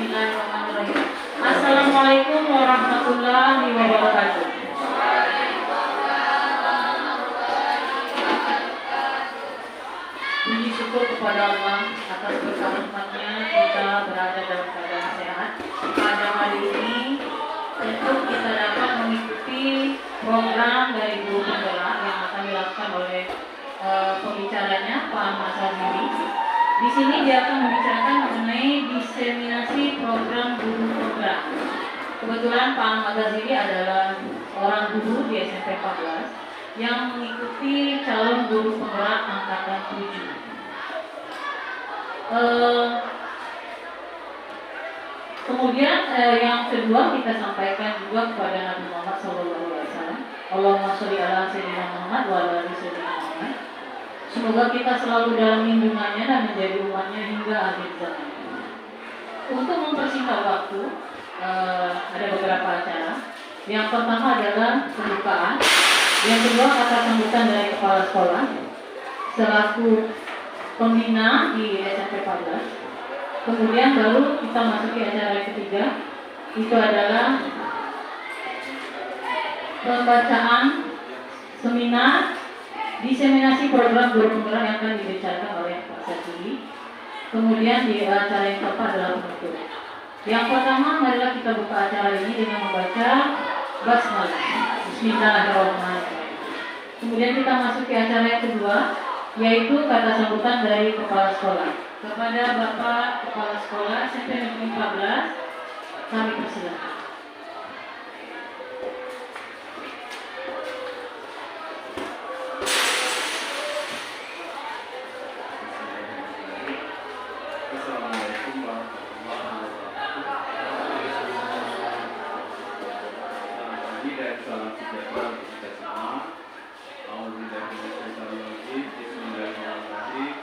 Bismillahirrahmanirrahim. Assalamualaikum warahmatullahi wabarakatuh. Puji syukur kepada Allah atas berkat rahmat-Nya kita berada dalam keadaan sehat. Pada hari ini tentu kita dapat mengikuti program dari guru penggerak yang akan dilakukan oleh pembicaranya Pak Ahmad Sazili. Di sini dia akan membicarakan mengenai diseminasi program guru penggerak. Kebetulan Pak Ahmad Sazili adalah seorang guru di SMP 14 yang mengikuti calon guru penggerak angkatan 7. Kemudian yang kedua kita sampaikan juga kepada Nabi Muhammad SAW. Allahumma sholli ala sayyidina Muhammad wa ala ali sayyidina Muhammad. Semoga kita selalu dalam lindungannya dan menjadi umatnya hingga akhir zaman. Untuk mempersingkat waktu, ada beberapa acara. Yang pertama adalah pembukaan. Yang kedua kata sambutan dari kepala sekolah selaku pembina di SMP 14. Kemudian baru kita masuki acara yang ketiga, itu adalah pembacaan seminar diseminasi program guru penggerak yang akan dibicarakan oleh Pak Sazili. Kemudian di acara yang keempat adalah penutup. Yang pertama, marilah kita buka acara ini dengan membaca basmalah. Bismillahirrahmanirrahim. Kemudian kita masuk ke acara yang kedua, yaitu kata sambutan dari kepala sekolah. Kepada Bapak Kepala Sekolah SMP Negeri 14, kami persilakan. Assalamualaikum warahmatullahi wabarakatuh. Selamat pagi dan salam sejahtera untuk kita semua. Alhamdulillah, bismillahirrahmanirrahim.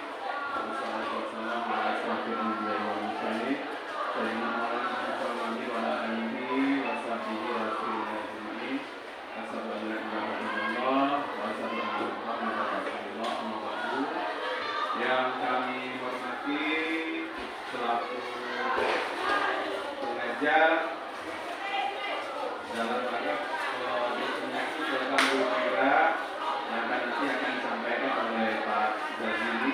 Wassalatu wassalamu ala asyrofil anbiya'i wal mursalin sayyidina Muhammad wa ala alihi wa sahbihi rasulillah ajmain. Asyhadu an la ilaha illallah wa asyhadu anna Muhammadar rasulullah. Amma ba'du. Yang kami hormati selaku pengajar dalam rangka diseminasi program guru penggerak yang nanti akan disampaikan oleh Pak Sazili.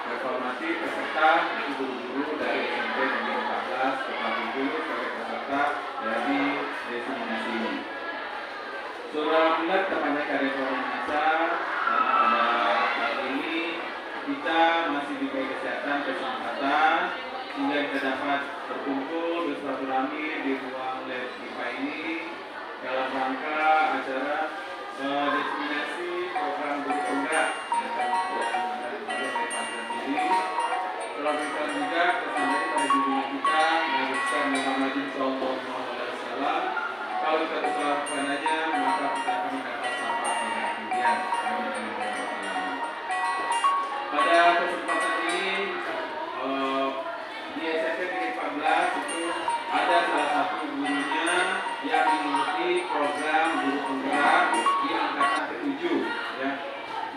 Reformasi peserta itu guru-guru dari SMP Negeri 14 Kota 7 sebagai peserta dari diseminasi ini. Surah Al-Mulk kepada karya Indonesia, karena pada kali ini kita masih diberi kesehatan, kesempatan sehingga kita dapat berkumpul bersilaturahmi di ruang lab IPA ini dalam rangka acara diseminasi program guru penggerak yang akan dilakukan oleh Pak Sazili. Telah kita juga tersampaikan pada judul kita Nabi besar Muhammadin Sallallahu Alaihi Wasallam. Kalau kita terus padanya maka kita akan mendapat syafaat pada kemudian. Pada kesempatan ini di SMP Negeri 14 itu ada salah satu gurunya yang mengikuti program guru penggerak di angkatan ke-7 ya.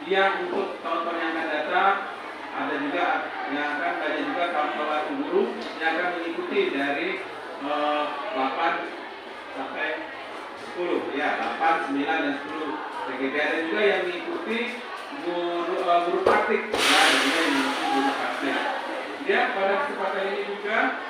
Dia untuk tahun-tahun yang akan datang ada juga yang akan banyak juga kawan-kawan guru yang akan mengikuti dari 8 sampai 10 ya, 8, 9 dan 10 PGB. Ada juga yang mengikuti guru praktik ya, ada juga yang mengikuti guru praktik. Dia pada kesempatan ini juga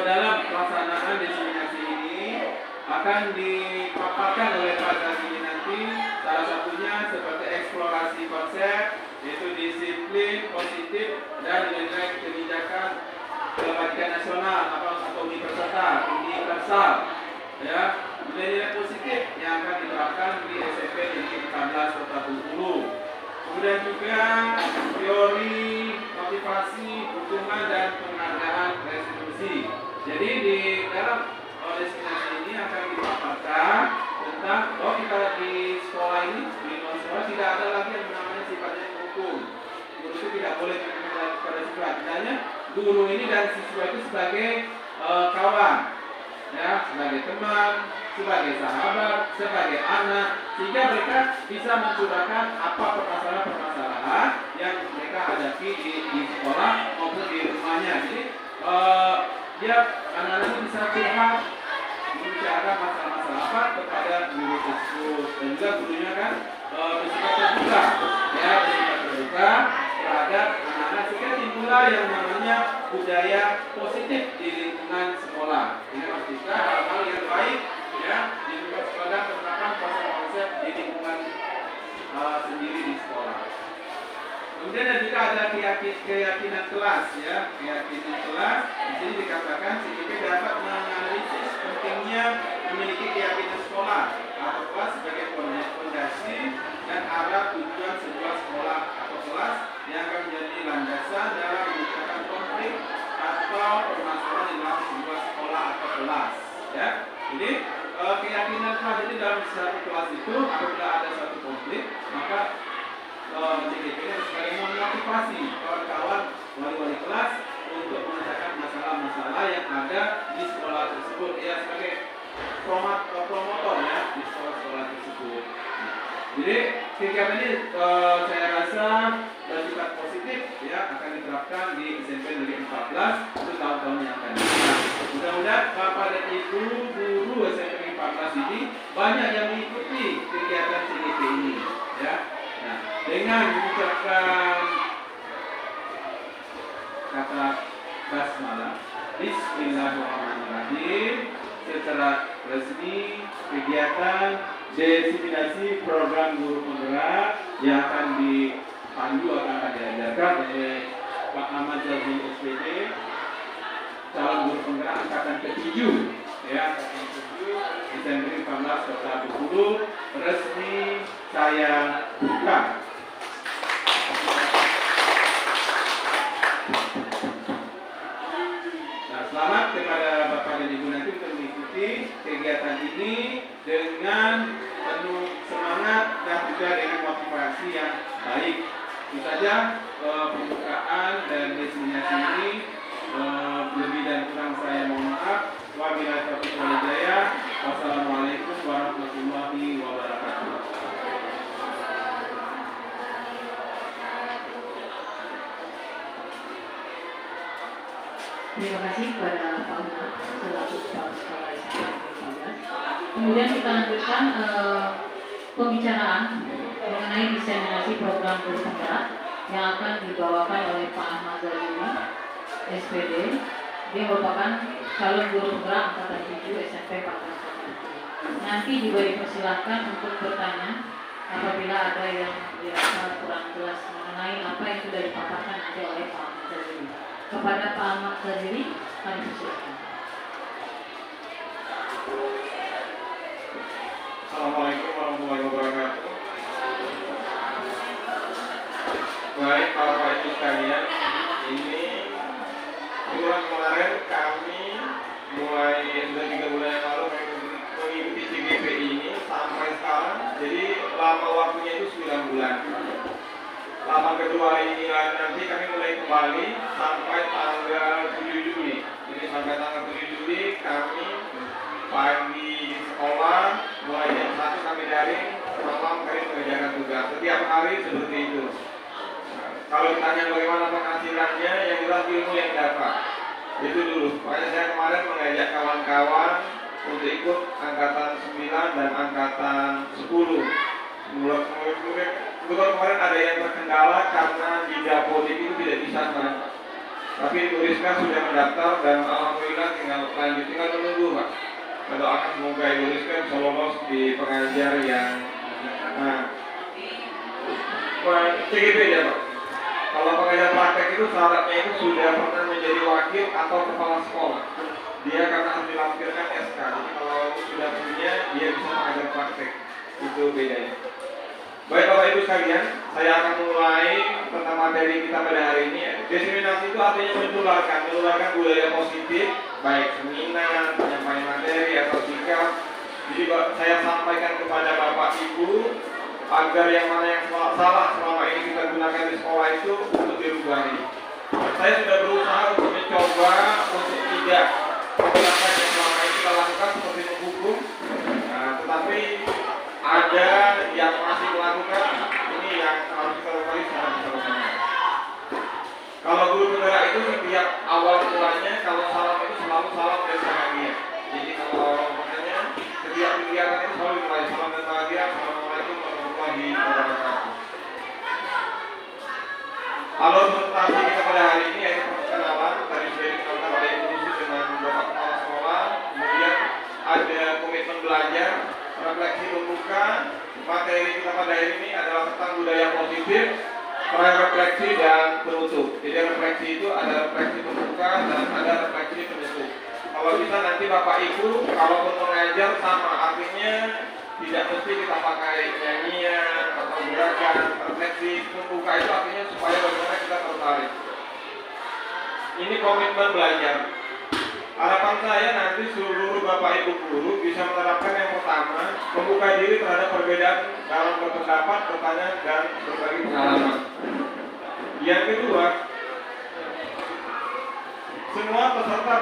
dalam pelaksanaan diseminasi ini akan dipaparkan oleh Pak Sazili nanti salah satunya seperti eksplorasi konsep yaitu disiplin positif dan nilai kebijakan kebajikan nasional atau universal ya, nilai-nilai positif yang akan diterapkan di SMP Negeri 14 Kota Bengkulu. Kemudian juga teori motivasi dukungan dan penghargaan restitusi. Jadi di dalam destinasi ini akan dipaparkan tentang kita di sekolah ini di luar sekolah tidak ada lagi yang namanya sifatnya hukum. Guru itu tidak boleh pada siswa. Misalnya guru ini dan siswa itu sebagai kawan, ya, sebagai teman, sebagai sahabat, sebagai anak, sehingga mereka bisa mencurahkan apa permasalahan-permasalahan yang mereka hadapi di sekolah maupun di rumahnya. Jadi dia anak-anak itu bisa curhat, bicara masalah-masalah apa kepada guru tersebut, dan juga gurunya kan bersifat terbuka, ya bersifat terbuka terhadap anak-anak sehingga timbullah yang namanya budaya positif di lingkungan sekolah. Ini maksudnya hal-hal yang baik, ya di lingkungan sekolah, penerapan konsep-konsep di lingkungan sendiri di sekolah. Kemudian juga ada keyakinan kelas, ya keyakinan kelas. Di sini dikatakan CGP dapat menganalisis pentingnya memiliki keyakinan sekolah atau kelas sebagai fondasi dan arah tujuan sebuah sekolah atau kelas yang akan menjadi landasan dalam memecahkan konflik atau permasalahan di dalam sebuah sekolah atau kelas. Ya, jadi keyakinan kelas ini dalam satu kelas itu apabila ada satu konflik maka CGP ini sebagai memotivasi kawan-kawan wali-wali kelas untuk memecahkan masalah-masalah yang ada di sekolah tersebut, ya sebagai promotor ya di sekolah-sekolah tersebut. Jadi kegiatan ini saya rasa bersifat positif, ya akan diterapkan di SMP Negeri 14 untuk tahun-tahun yang akan datang. Mudah-mudahan Bapak dan Ibu guru SMP 14 ini banyak yang mengikuti kegiatan CGP ini, ya. Nah, dengan mengucapkan kata basmalah, Bismillahirrahmanirrahim, secara resmi kegiatan diseminasi program guru penggerak yang akan dipandu akan diajarkan oleh Pak Ahmad Zazmi SPD, calon guru penggerak angkatan ke-7, ya angkatan ke-7 SMP 14 Kota Bengkulu, resmi saya buka. Nah, selamat kepada Bapak dan Ibu nanti untuk mengikuti kegiatan ini dengan penuh semangat dan juga dengan motivasi yang baik. Itu saja pembukaan dan diseminasi ini. Lebih dan kurang saya mohon maaf. Wabillahi taufiq wal hidayah. Wassalamualaikum warahmatullahi wabarakatuh. Terima kasih kepada Pak Umar selaku Kepala Sekolah SMP 15. Kemudian kita lanjutkan pembicaraan mengenai diseminasi program guru penggerak yang akan dibawakan oleh Pak Ahmad Zalimi SPD. Dia merupakan calon guru penggerak angkatan 7 SMP 14. Nanti juga dipersilahkan untuk bertanya apabila ada yang dirasa kurang jelas mengenai apa yang sudah dipaparkan nanti oleh Pak Ahmad Zalimi. Kepada Pak Ahmad Zalimi, kami persilakan. Assalamualaikum warahmatullahi wabarakatuh. Baik Bapak Ibu sekalian, ini bulan kemarin kami mulai sudah 3 bulan yang lalu mengikuti CGP ini sampai sekarang, jadi lama waktunya itu 9 bulan. Lama kedua ini nanti kami mulai kembali sampai tanggal 7 Juli. Jadi sampai tanggal 7 Juli kami pagi di sekolah, mulai jam 1 kami daring, malam kami mengerjakan tugas. Setiap hari seperti itu. Nah, kalau ditanya bagaimana penghasilannya, yang jelas ilmu yang dapat. Itu dulu. Makanya saya kemarin mengajak kawan-kawan untuk ikut angkatan 9 dan angkatan 10. Kebetulan kemarin ada yang terkendala karena di Dapodik itu tidak bisa kan. Tapi Bu Rizka sudah mendaftar dan alhamdulillah tinggal menunggu Pak. Doakan semoga Ibu Rizka bisa lolos di pengajar yang CGP ya Pak. Kalau pengajar praktek itu syaratnya itu sudah pernah menjadi wakil atau kepala sekolah. Dia karena harus dilampirkan SK. Jadi kalau sudah punya dia bisa mengajar praktek. Itu bedanya. Baik Bapak Ibu sekalian, saya akan mulai tentang materi kita pada hari ini. Diseminasi itu artinya menularkan budaya positif, baik seminar, penyampaian materi atau sikap. Jadi saya sampaikan kepada Bapak Ibu agar yang mana yang salah selama ini kita gunakan di sekolah itu untuk dirubah. Saya sudah berusaha untuk mencoba untuk tidak melakukan yang selama ini kita lakukan seperti menghukum. Nah, tetapi ada yang masih melakukan ini yang harus kita lakukan secara bersama-sama. Kalau guru penggerak itu setiap awal mulanya kalau salam itu selalu ada komitmen belajar, refleksi pembuka. Materi kita pada hari ini adalah tentang budaya positif, refleksi dan penutup. Jadi refleksi itu ada refleksi pembuka dan ada refleksi penutup. Kalau bisa nanti Bapak Ibu, kalaupun mengajar sama, artinya tidak mesti kita pakai nyanyian atau gerakan. Refleksi pembuka itu artinya supaya bagaimana kita tertarik. Ini komitmen belajar. Harapan saya nanti seluruh Bapak Ibu guru bisa menerapkan yang pertama, membuka diri terhadap perbedaan dalam berpendapat, bertanya, dan berbagi pengalaman. Yang kedua, semua peserta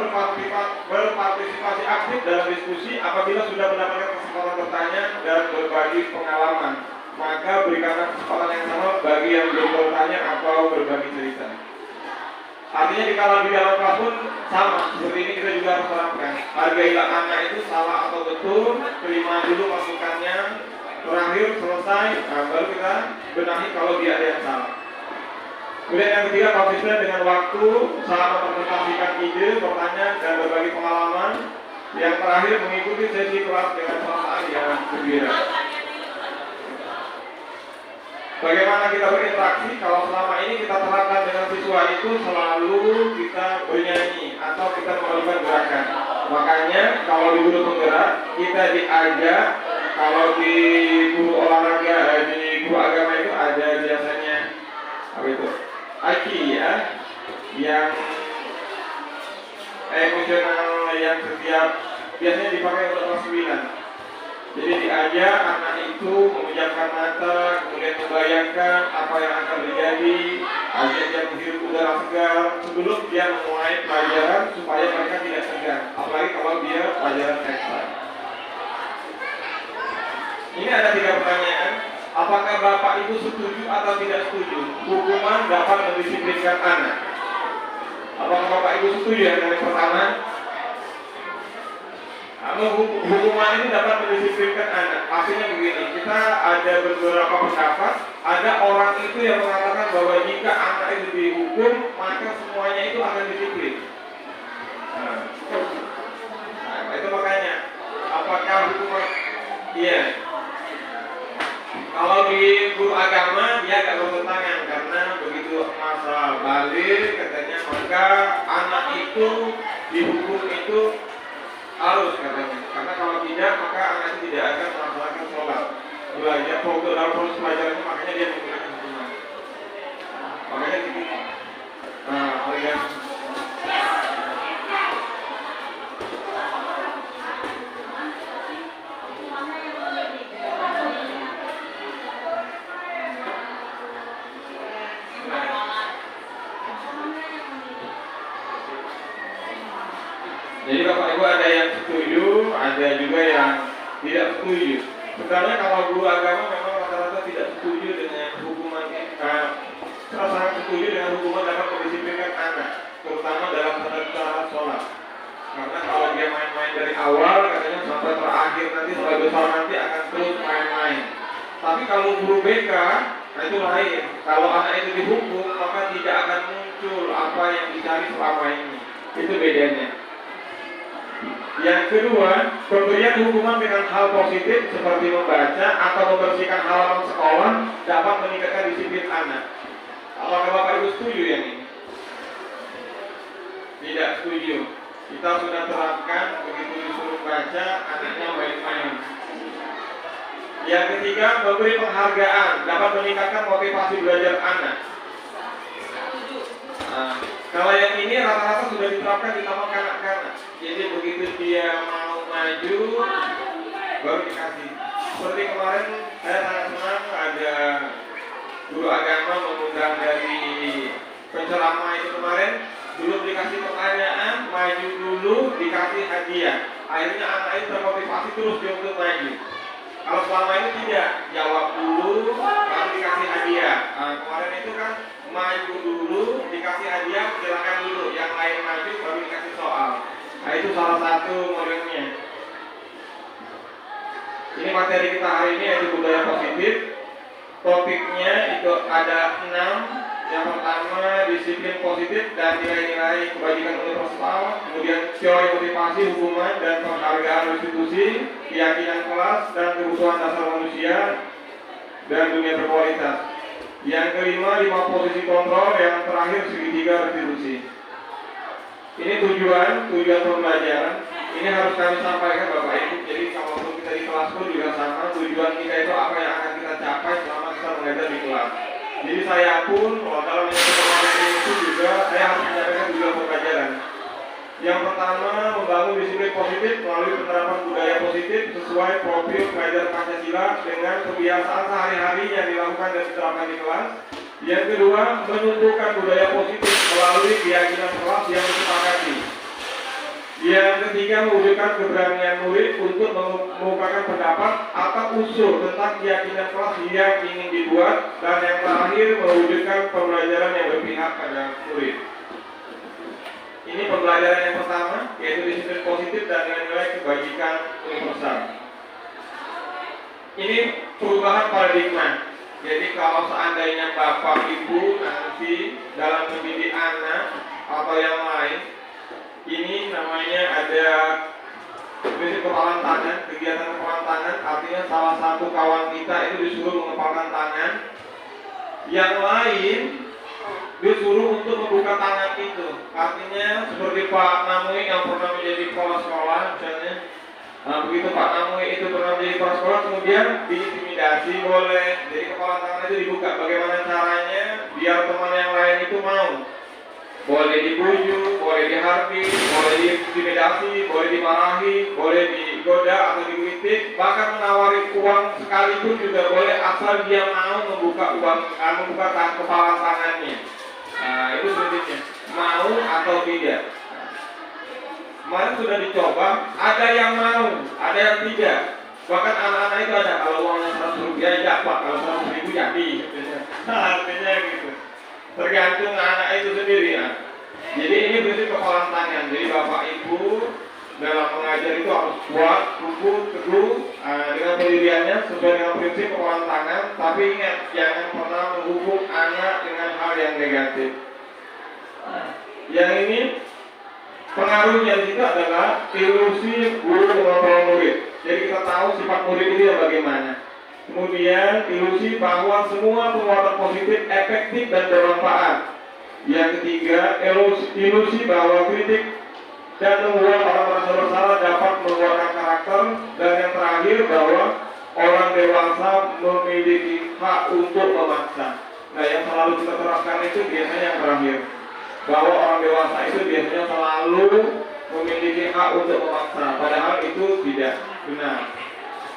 berpartisipasi aktif dalam diskusi apabila sudah mendapatkan kesempatan bertanya dan berbagi pengalaman. Maka berikanlah kesempatan yang sama bagi yang belum bertanya atau berbagi cerita. Artinya kalau di dalam kelas pun sama, seperti ini kita juga harus terapkan. Hargailah anak itu salah atau betul, terima dulu masukannya, terakhir selesai, baru kita benahi kalau dia ada yang salah. Kemudian yang ketiga, konsisten dengan waktu saat mempresentasikan ide, bertanya, dan berbagi pengalaman. Yang terakhir, mengikuti sesi kelas dengan perasaan yang gembira. Bagaimana kita berinteraksi kalau selama ini kita terapkan dengan siswa itu selalu kita bernyanyi atau kita melakukan gerakan. Makanya kalau di guru penggerak kita diajak, kalau di guru olahraga, di guru agama itu ada biasanya apa itu? Aki ya, yang emosional yang setiap biasanya dipakai untuk kelas 9. Jadi diajak anak itu memejamkan mata, kemudian membayangkan apa yang akan terjadi, ajak dia menghirup udara segar sebelum dia memulai pelajaran supaya mereka tidak segan. Apalagi kalau dia pelajaran ekstra. Ini ada 3 pertanyaan. Apakah Bapak Ibu setuju atau tidak setuju hukuman dapat mendisiplinkan anak? Apakah Bapak Ibu setuju dengan yang pertama? Hukuman ini dapat mendisiplinkan anak. Artinya begini, kita ada beberapa pendapat. Ada orang itu yang mengatakan bahwa jika anak itu dihukum, maka semuanya itu akan disiplin. Nah, itu makanya, apakah hukuman? Iya. Kalau di guru agama dia agak bertentangan karena begitu masa balik katanya maka anak itu dihukum itu harus katanya, karena kalau tidak maka anak itu tidak akan melaksanakan sholat belajar dalam proses pelajarannya, makanya dia menggunakan hukuman. Makanya gitu. Jadi Bapak Ibu ada yang setuju, ada juga yang tidak setuju. Sebenarnya kalau guru agama memang rata-rata tidak setuju dengan hukuman, sangat setuju dengan hukuman dapat mendisiplinkan anak, terutama dalam cara sholat. Karena kalau dia main-main dari awal, katanya sampai terakhir nanti sampai besar nanti akan terus main-main. Tapi kalau guru BK, nah itu lain. Kalau anak itu dihukum, maka tidak akan muncul apa yang dicari selama ini. Itu bedanya. Yang kedua, pemberian hukuman dengan hal positif seperti membaca atau membersihkan halaman sekolah dapat meningkatkan disiplin anak. Apakah Bapak Ibu setuju yang ini? Tidak setuju. Kita sudah terapkan begitu disuruh baca, anaknya main-main. Yang ketiga, memberi penghargaan dapat meningkatkan motivasi belajar anak. Kalau yang ini rata-rata sudah diterapkan di taman kanak-kanak. Jadi begitu dia mau maju, baru dikasih. Seperti kemarin saya sangat senang ada guru agama mengundang dari penceramah itu kemarin, belum dikasih pertanyaan, maju dulu dikasih hadiah. Akhirnya anak itu termotivasi terus dia untuk maju. Kalau selama ini tidak, jawab dulu, baru dikasih hadiah. Kemarin itu kan maju dulu, dikasih hadiah, silakan dulu. Yang lain maju, baru dikasih soal. Nah itu salah satu modelnya. Ini materi kita hari ini yaitu budaya positif. Topiknya itu ada 6. Yang pertama disiplin positif dan nilai-nilai kebajikan universal. Kemudian teori motivasi, hukuman dan penghargaan. kelembagaan institusi, keyakinan kelas, dan kebutuhan dasar manusia dan dunia berkualitas. Yang kelima, 5 posisi kontrol. Yang terakhir, segitiga restitusi. Ini tujuan pembelajaran. Ini harus kami sampaikan Bapak Ibu. Jadi kalau kita di kelas pun juga sama. Tujuan kita itu apa yang akan kita capai selama kita mengajar di kelas. Jadi saya pun kalau dalam menyampaikan itu juga saya harus menyampaikan tujuan pembelajaran. Yang pertama, membangun disiplin positif melalui penerapan budaya positif sesuai profil pelajar Pancasila dengan kebiasaan sehari-hari yang dilakukan dan diterapkan di kelas. Yang kedua, menumbuhkan budaya positif melalui keyakinan kelas yang disepakati. Yang ketiga, mewujudkan keberanian murid untuk mengungkapkan pendapat atau usul tentang keyakinan kelas yang ingin dibuat. Dan yang terakhir, mewujudkan pembelajaran yang berpihak pada murid. Ini pembelajaran yang pertama, yaitu disiplin positif dan nilai-nilai kebajikan universal. Ini perubahan paradigma. Jadi kalau seandainya Bapak Ibu nanti dalam mendidik anak atau yang lain, ini namanya ada prinsip kepalan tangan, kegiatan kepalan tangan. Artinya salah satu kawan kita itu disuruh mengepalkan tangan, yang lain disuruh untuk membuka tangan itu. Artinya seperti Pak Namui yang pernah menjadi kepala sekolah misalnya. Nah, begitu Pak Namui itu pernah menjadi kepala sekolah, kemudian diintimidasi boleh. Jadi kepala tangan itu dibuka. Bagaimana caranya biar teman yang lain itu mau? Boleh dibujuk, boleh dihardik, boleh diintimidasi, boleh dimarahi, boleh digoda atau dikritik, bahkan menawari uang sekalipun juga boleh asal dia mau membuka kepala tangannya. Nah, itu prinsipnya, mau atau tidak. Kemarin sudah dicoba, ada yang mau, ada yang tidak. Bahkan anak-anak itu ada, kalau uangnya 100 rupiah ya Pak, kalau 100 ribu jadi. Artinya gitu. Tergantung anak itu sendiri ya. Jadi ini prinsip kepalan tangan. Jadi Bapak Ibu dalam mengajar itu harus kuat, kukuh, teguh dengan pendiriannya sesuai dengan prinsip kepalan tangan. Tapi ingat, jangan pernah menghukum anak dengan hal yang negatif. Yang ini pengaruhnya di situ adalah ilusi guru mengontrol murid. Jadi kita tahu sifat murid itu yang bagaimana. Kemudian ilusi bahwa semua penguatan positif efektif dan bermanfaat. Yang ketiga, ilusi bahwa kritik dan membuat orang merasa bersalah dapat mengeluarkan karakter. Dan yang terakhir, bahwa orang dewasa memiliki hak untuk memaksa. Nah, yang selalu kita terapkan itu biasanya yang terakhir, bahwa orang dewasa itu biasanya selalu memiliki hak untuk memaksa, padahal itu tidak benar.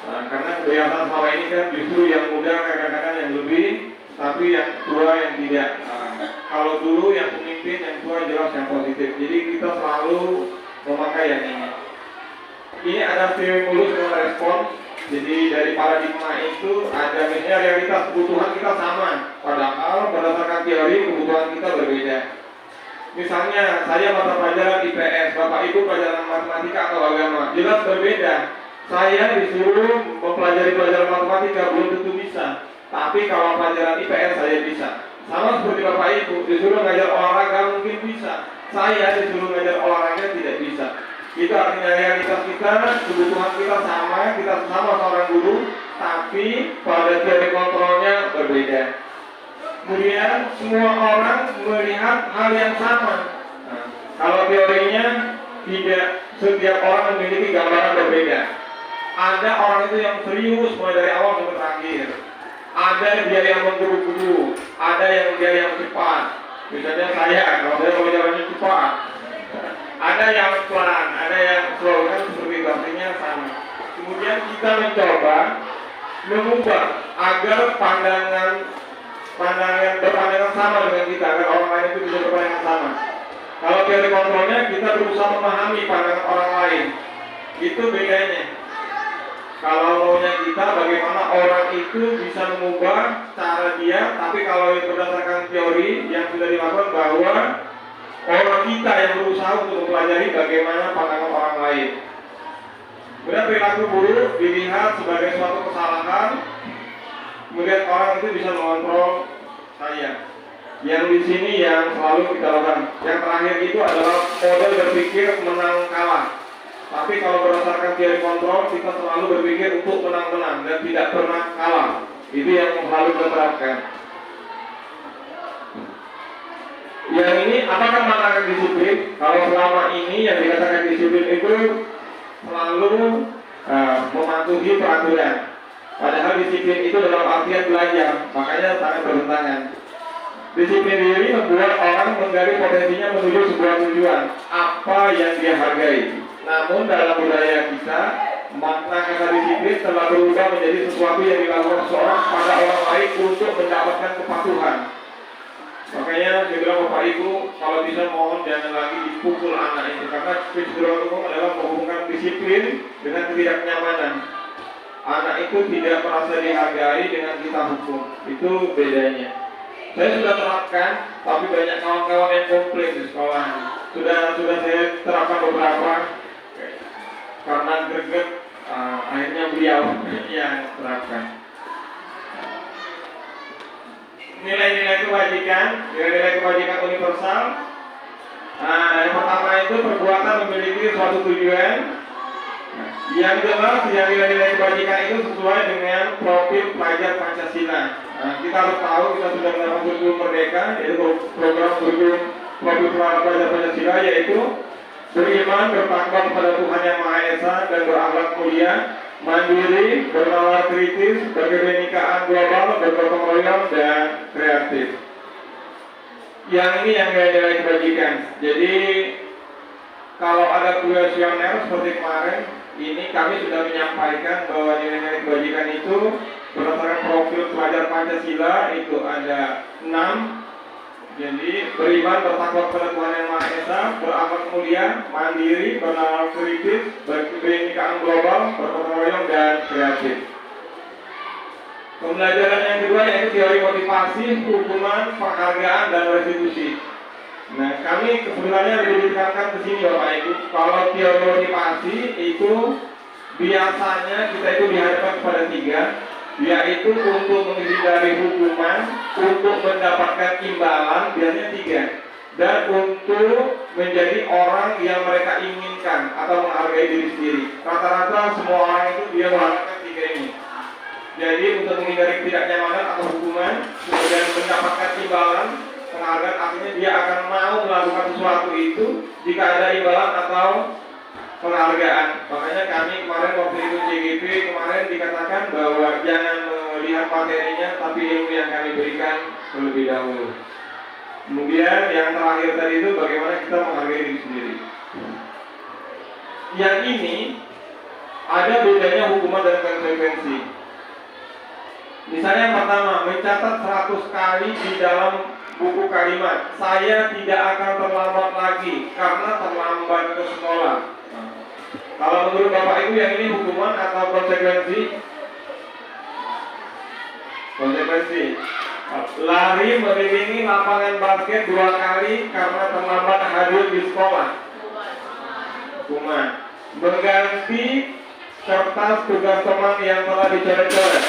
Nah, karena kebiasaan selama ini kan justru yang muda kadang-kadang yang lebih, tapi yang tua yang tidak. Kalau dulu yang pemimpin, yang tua jelas yang positif. Jadi kita selalu memakai yang ini. Ini ada stimulus dan respon. Jadi dari paradigma itu ada misalnya realitas kebutuhan kita sama, padahal berdasarkan teori kebutuhan kita berbeda. Misalnya saya mata pelajaran IPS, Bapak Ibu pelajaran matematika atau agama, jelas berbeda. Saya disuruh mempelajari pelajaran matematika belum tentu bisa, tapi kalau pelajaran IPS saya bisa. Sama seperti Bapak Ibu disuruh ngajar olahraga mungkin bisa, saya disuruh ngajar olahraga tidak bisa. Itu artinya realitas kita, kebutuhan kita sama seorang guru, tapi pada teori kontrolnya berbeda. Kemudian semua orang melihat hal yang sama. Nah, kalau teorinya tidak, setiap orang memiliki gambaran berbeda. Ada orang itu yang serius mulai dari awal sampai terakhir. Ada dia yang menggeru-geru, ada yang dia yang cepat. Misalnya saya, kalau saya mau jalannya cepat. Ada yang pelan, ada yang slow, kan seperti itu, artinya sama. Kemudian kita mencoba mengubah agar berpandangan sama dengan kita, agar orang lain itu bisa berpandangan sama. Kalau teori kontrolnya kita berusaha memahami pandangan orang lain, itu bedanya. Kalau maunya kita bagaimana orang itu bisa mengubah cara dia, tapi kalau itu berdasarkan teori yang sudah dilakukan bahwa orang kita yang berusaha untuk mempelajari bagaimana pandangan orang lain. Kemudian perilaku buruk dilihat sebagai suatu kesalahan. Kemudian orang itu bisa mengontrol saya. Yang di sini yang selalu kita lakukan. Yang terakhir itu adalah model berpikir menang kalah. Tapi kalau berdasarkan teori kontrol, kita selalu berpikir untuk menang-menang dan tidak pernah kalah. Itu yang selalu kita terapkan. Yang ini, apakah makna disiplin? Kalau selama ini yang dikatakan disiplin itu selalu mematuhi peraturan. Padahal disiplin itu dalam artian belajar, makanya sangat bertentangan. Disiplin diri membuat orang menggali potensinya menuju sebuah tujuan, apa yang dia hargai. Namun dalam budaya kita, makna kata disiplin telah berubah menjadi sesuatu yang dilakukan seseorang pada orang lain untuk mendapatkan kepatuhan. Makanya saya bilang Bapak Ibu, kalau bisa mohon jangan lagi dipukul anak itu, karena kecenderungan umum adalah menghubungkan disiplin dengan ketidaknyamanan. Anak itu tidak merasa dihargai dengan kita hukum, itu bedanya. Saya sudah terapkan, tapi banyak kawan-kawan yang komplain di sekolah. Sudah saya terapkan beberapa, karena greget, akhirnya beliau yang terapkan. Nilai-nilai kebajikan universal. Yang pertama itu perbuatan memiliki suatu tujuan. Yang jelas, yang nilai-nilai kebajikan itu sesuai dengan profil pelajar Pancasila. Kita harus tahu kita sudah mendapat kurikulum merdeka, yaitu program kurikulum profil pelajar Pancasila, yaitu beriman, bertakwa kepada Tuhan Yang Maha Esa dan berakhlak mulia, mandiri, bernalar kritis, berkebinekaan global, bergotong royong, dan kreatif. Yang ini yang nilai kebajikan. Jadi kalau ada kuesioner seperti kemarin, ini kami sudah menyampaikan bahwa nilai-nilai kebajikan itu berdasarkan profil pelajar Pancasila itu ada 6. Jadi beriman, bertakwa kepada Tuhan Yang Maha Esa, berakhlak mulia, mandiri, bernalar kritis, berkebinekaan global, bergotong royong, dan kreatif. Pembelajaran yang kedua yaitu teori motivasi, hukuman, penghargaan, dan restitusi. Nah, kami sebenarnya lebih ditekankan ke sini Bapak Ibu. Kalau teori motivasi itu biasanya kita itu dihadapkan kepada 3, yaitu untuk menghindari hukuman, untuk mendapatkan imbalan, biasanya 3, dan untuk menjadi orang yang mereka inginkan atau menghargai diri sendiri. Rata-rata semua orang itu dia melakukan 3 ini. Jadi untuk menghindari ketidaknyamanan atau hukuman, kemudian mendapatkan imbalan, penghargaan, artinya dia akan mau melakukan sesuatu itu jika ada imbalan atau penghargaan. Makanya kami kemarin waktu itu CGP kemarin dikatakan bahwa jangan melihat materinya, tapi ilmu yang kami berikan terlebih dahulu. Kemudian yang terakhir tadi itu bagaimana kita menghargai diri sendiri. Yang ini ada bedanya hukuman dan konsekuensi. Misalnya yang pertama, mencatat 100 kali di dalam buku kalimat, saya tidak akan terlambat lagi karena terlambat ke sekolah. Kalau menurut Bapak Ibu yang ini hukuman atau konsekuensi? Konsekuensi. Lari mengelilingi lapangan basket 2 kali karena terlambat hadir di sekolah. Hukuman. Mengganti kertas tugas teman yang telah dicoret-coret.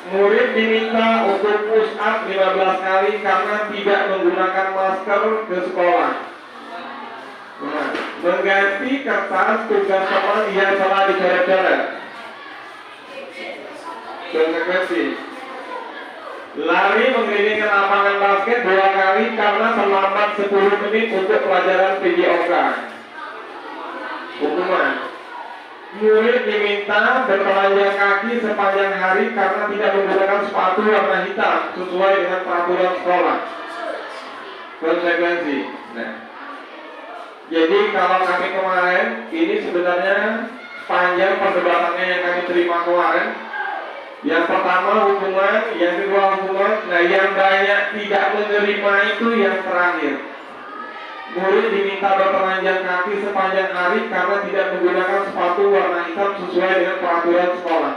Murid diminta untuk push up 15 kali karena tidak menggunakan masker ke sekolah. Mengganti kertas tugas teman yang telah dicoret-coret. Konsekuensi. Lari mengelilingi lapangan basket 2 kali karena terlambat 10 menit untuk pelajaran PJOK. Hukuman. Murid diminta bertelanjang kaki sepanjang hari karena tidak menggunakan sepatu warna hitam sesuai dengan peraturan sekolah. Konsekuensi. Nah, jadi kalau kami kemarin, ini sebenarnya panjang perdebatannya yang kami terima kemarin. Yang pertama hukuman, yang kedua hukuman. Nah, yang banyak tidak menerima itu yang terakhir. Murid diminta bertelanjang kaki sepanjang hari karena tidak menggunakan sepatu warna hitam sesuai dengan peraturan sekolah.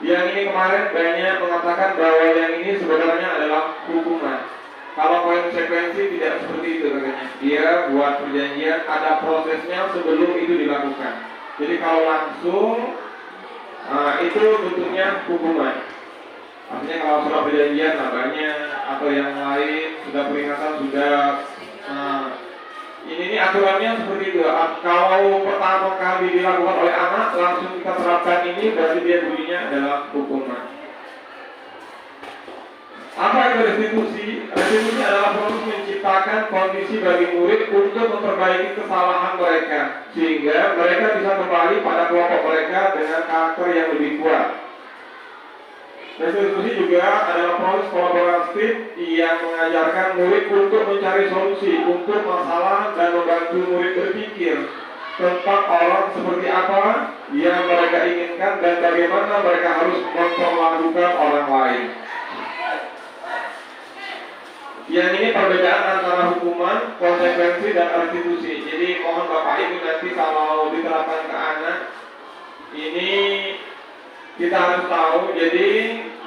Yang ini kemarin banyak mengatakan bahwa yang ini sebenarnya adalah hukuman. Kalau konsekuensi tidak seperti itu katanya. Dia buat perjanjian, ada prosesnya sebelum itu dilakukan. Jadi kalau langsung itu bentuknya hukuman. Artinya kalau sudah perjanjian labanya atau yang lain sudah peringatan sudah Ini aturannya seperti itu. Kalau pertama kali dilakukan oleh anak, langsung kita terapkan ini, berarti dia bunyinya adalah hukuman. Apa itu restitusi? Restitusi adalah proses menciptakan kondisi bagi murid untuk memperbaiki kesalahan mereka, sehingga mereka bisa kembali pada kelompok mereka dengan karakter yang lebih kuat. Restitusi juga adalah proses kolaboratif yang mengajarkan murid untuk mencari solusi untuk masalah dan membantu murid berpikir tentang orang seperti apa yang mereka inginkan dan bagaimana mereka harus memperlakukan orang lain. Yang ini perbedaan antara hukuman, konsekuensi, dan restitusi. Jadi mohon Bapak Ibu nanti kalau diterapkan ke anak, ini kita harus tahu. Jadi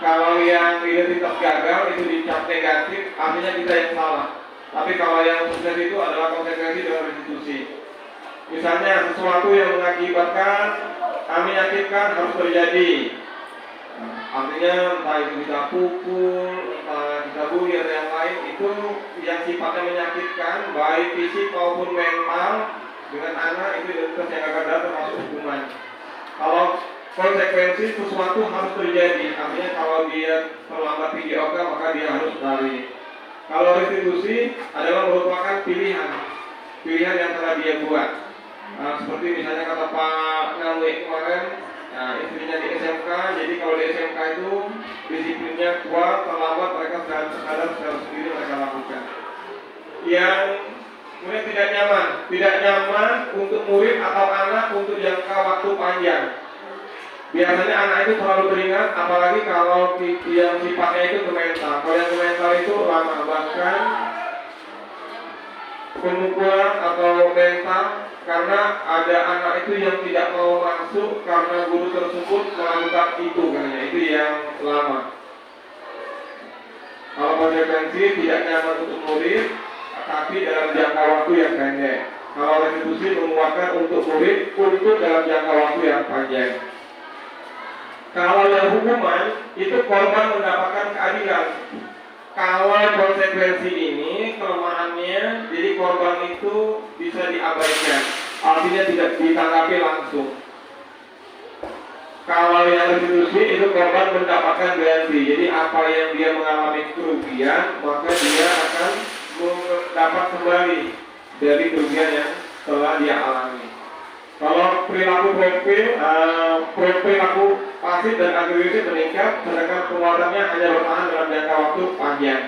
kalau yang identitas gagal itu dicap negatif, artinya kita yang salah. Tapi kalau yang sukses itu adalah konsekuensi dengan restitusi. Misalnya sesuatu yang mengakibatkan kami yakinkan harus terjadi. Artinya entah itu kita pukul, entah kita bully atau yang lain, itu yang sifatnya menyakitkan baik fisik maupun mental dengan anak, itu identitas yang gagal termasuk hukuman. Kalau konsekuensi sesuatu harus terjadi, artinya kalau dia terlambat PJOK maka dia harus lari. Kalau restitusi adalah merupakan pilihan yang telah dia buat. Seperti misalnya kata Pak Nalwi kemarin, istrinya di SMK, jadi kalau di SMK itu disiplinnya kuat, terlambat mereka sadar secara sendiri mereka lakukan. Yang kemudian tidak nyaman untuk murid atau anak untuk jangka waktu panjang. Biasanya anak itu terlalu teringat, apalagi kalau yang sifatnya itu ke mental. Kalau yang ke mental itu lama, bahkan pemukulan atau mental, karena ada anak itu yang tidak mau masuk karena guru tersebut melakukan itu, katanya itu yang lama. Kalau konsekuensi tidak nyaman untuk murid, tapi dalam jangka waktu yang pendek. Kalau restitusi menguatkan untuk murid untuk dalam jangka waktu yang panjang. Kalau yang hukuman itu korban mendapatkan keadilan. Kalau konsekuensi ini kelemahannya, jadi korban itu bisa diabaikan, artinya tidak ditanggapi langsung. Kalau yang restitusi itu korban mendapatkan ganti, jadi apa yang dia mengalami kerugian, maka dia akan mendapat kembali dari kerugian yang telah dia alami. Kalau perilaku perilaku pasif dan agresif meningkat, sedangkan pengeluarannya hanya bertahan dalam jangka waktu panjang.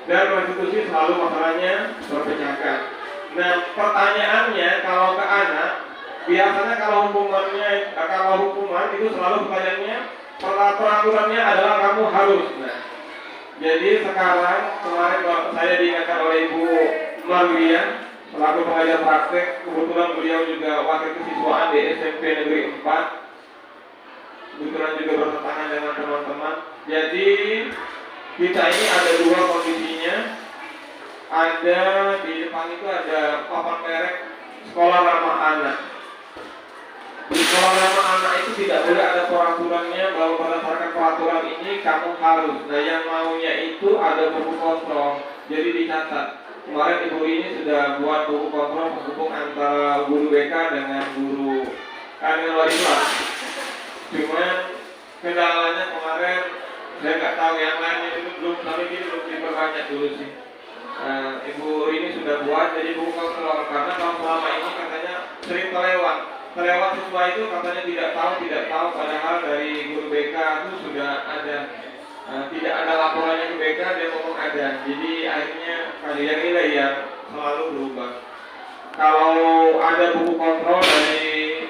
Dan restitusi selalu masalahnya terpecahkan. Nah, pertanyaannya kalau ke anak, biasanya kalau hukuman itu selalu pertanyaannya, peraturannya adalah kamu harus. Nah, jadi sekarang kemarin saya diingatkan oleh Ibu Marlian selaku pengajar praktek, kebetulan beliau juga wakil kesiswaan di SMP Negeri 4, kebetulan juga bertentangan dengan teman-teman. Jadi kita ini ada dua kondisinya. Ada di depan itu ada papan merek sekolah ramah anak. Di sekolah ramah anak itu tidak boleh ada peraturannya bahwa berdasarkan peraturan ini kamu harus. Nah, yang maunya itu ada buku kontrol. Jadi dicatat. Kemarin ibu ini sudah buat buku kontrol penghubung antara guru BK dengan guru dengan wali kelas. Cuma kendalanya kemarin saya nggak tahu yang lainnya itu belum diperbanyak dulu sih. Ibu ini sudah buat jadi buku kontrol karena kalau selama ini katanya sering terlewat siswa itu katanya tidak tahu padahal dari guru BK itu sudah ada. Tidak ada laporannya ke BK, dia ngomong ada. Jadi akhirnya kalian ini yang selalu berubah. Kalau ada buku kontrol dari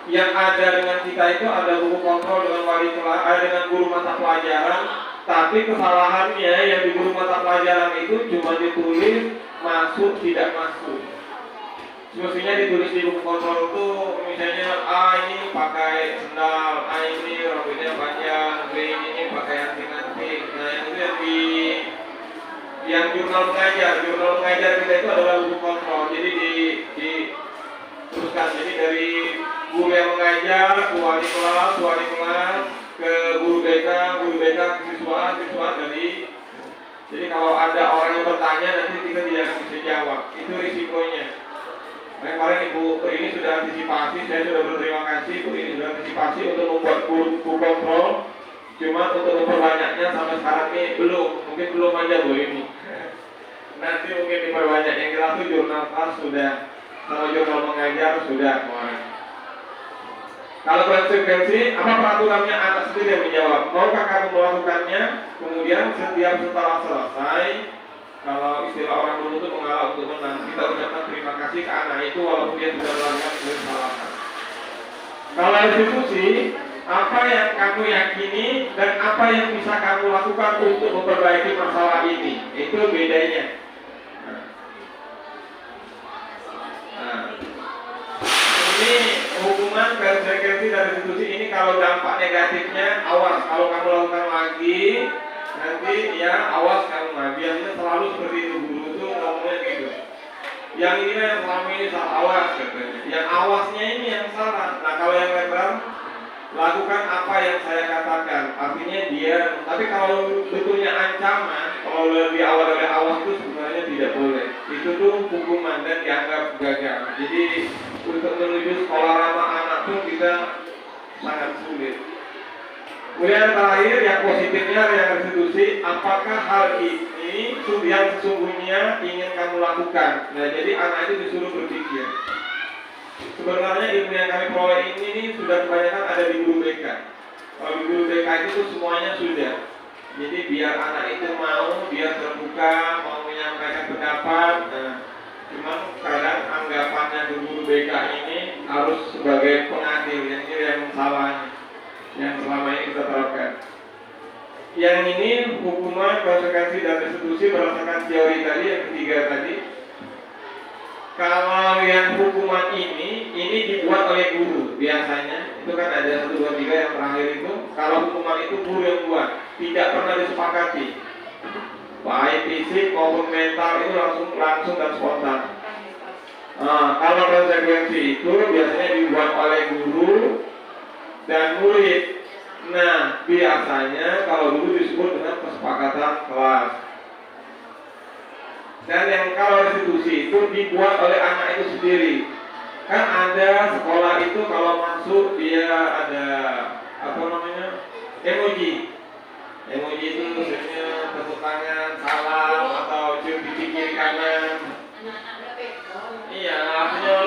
yang ada dengan kita itu ada buku kontrol dengan wali kelas, dengan guru mata pelajaran, tapi kesalahannya yang di guru mata pelajaran itu cuma ditulis masuk tidak masuk. Semestinya ditulis di buku kontrol itu misalnya A ini pakai sendal, A ini rambutnya panjang, B ini pakai anting-anting. Nah yang jurnal mengajar kita itu adalah buku kontrol. Jadi diteruskan, jadi dari guru yang mengajar ke wali kelas ke guru BK ke siswa dari Jadi kalau ada orang yang bertanya nanti kita tidak akan bisa jawab. Itu risikonya. Kemarin Ibu ini sudah antisipasi, saya sudah berterima kasih Bu ini sudah antisipasi untuk membuat buku kontrol. Cuma untuk memperbanyaknya sampai sekarang ini mungkin belum aja Bu ini. Nanti mungkin diperbanyak, yang jelas itu jurnal kelas sudah, sama jurnal mengajar sudah kemarin. Kalau konsekuensi, apa peraturannya anak sendiri yang menjawab. Maukah kamu melakukannya? Kemudian setiap setelah selesai, kalau istilah orang dulu itu mengalah untuk menang, kita ucapkan terima kasih ke anak itu walaupun dia sudah melakukan kesalahan. Kalau restitusi, apa yang kamu yakini dan apa yang bisa kamu lakukan untuk memperbaiki masalah ini, itu bedanya. Ini hukuman konsekuensi dari restitusi ini kalau dampak negatifnya awas, kalau kamu lakukan lagi nanti ya awas kamu biasanya selalu seperti itu guru itu ngomongnya gitu. Yang ini yang selama ini salah awas katanya. Yang awasnya ini yang salah. Nah kalau yang netral lakukan apa yang saya katakan. Artinya dia. Tapi kalau betulnya ancaman, kalau lebih awal dari awas itu sebenarnya tidak boleh. Itu tuh hukuman dan dianggap gagal. Jadi untuk menuju sekolah ramah anak pun kita sangat sulit. Kemudian terakhir yang positifnya yang restitusi, apakah hal ini yang sesungguhnya ingin kamu lakukan? Nah jadi anak itu disuruh berpikir. Sebenarnya ilmu yang kami peroleh ini sudah kebanyakan ada di guru BK. Kalau di guru BK itu semuanya sudah. Jadi biar anak itu mau, dia terbuka, mau menyampaikan pendapat. Nah, cuman kadang anggapannya di guru BK ini harus sebagai pengadil, yang salahnya, yang selama ini kita terapkan. Yang ini hukuman, konsekuensi dan restitusi berdasarkan teori tadi, yang ketiga tadi. Kalau yang hukuman ini dibuat oleh guru biasanya, itu kan ada 1, 2, 3 yang terakhir itu. Kalau hukuman itu guru yang buat, tidak pernah disepakati. Baik fisik maupun mental itu langsung dan spontan. Kalau konsekuensi itu biasanya dibuat oleh guru dan murid. Nah, biasanya kalau dulu disebut dengan kesepakatan kelas. Dan yang kalau restitusi itu dibuat oleh anak itu sendiri. Kan ada sekolah itu kalau masuk dia ada emoji. Emoji itu maksudnya tepuk tangan, salam atau cium pipi kiri kanan. Iya, artinya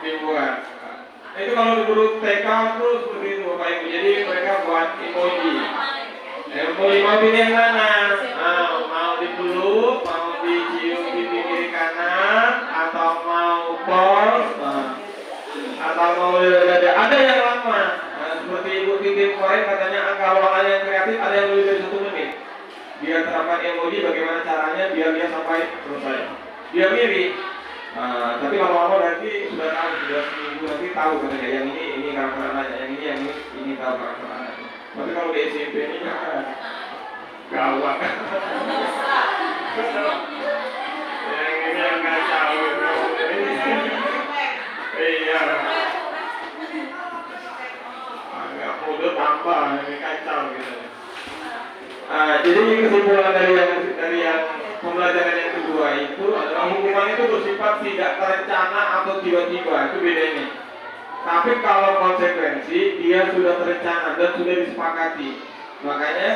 dibuat. Itu kalau di guru TK terus seperti itu Bapak Ibu. Jadi mereka buat emoji. Emoji yang mana? Mau dipeluk, mau dicium pipi kiri kanan, atau mau pose, atau mau ada yang lama. Seperti Ibu Titin kemarin katanya kalau ada yang kreatif ada yang lebih dari 1 menit. Dia terapkan emoji bagaimana caranya biar dia sampai selesai. Dia mirip. Tapi lama-lama nanti sudah tahu, sudah seminggu nanti tahu katanya yang ini karakter anaknya, yang ini tahu karakter anaknya. Tapi kalau di SMP ini gawat. Yang ini yang kacau. Iya. Agak mudah tambah, ini kacau gitu. Jadi kesimpulan dari yang pembelajaran yang kedua itu adalah hukuman itu bersifat tidak terencana atau tiba-tiba, itu bedanya. Tapi kalau konsekuensi dia sudah terencana dan sudah disepakati. Makanya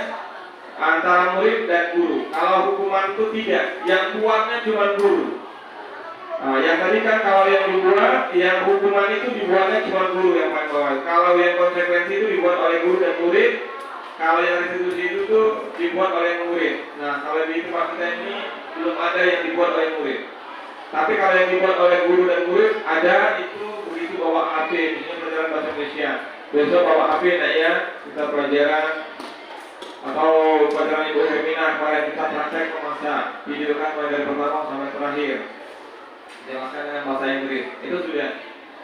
antara murid dan guru. Kalau hukuman itu tidak, yang kuatnya cuma guru. Yang tadi kan kalau yang dibuat, yang hukuman itu dibuatnya cuma guru yang paling bawah. Kalau yang konsekuensi itu dibuat oleh guru dan murid. Kalau yang restitusi itu tuh dibuat oleh murid. Nah, kalau di tempat kita ini belum ada yang dibuat oleh murid. Tapi kalau yang dibuat oleh guru dan murid ada itu begitu bawa HP, misalnya pelajaran bahasa Indonesia. Besok bawa HP ya, kita pelajaran atau pelajaran Ibu Femina kemarin kita praktek memasak, videokan mulai dari pertama sampai terakhir. Jelaskan dengan bahasa Inggris. Itu sudah.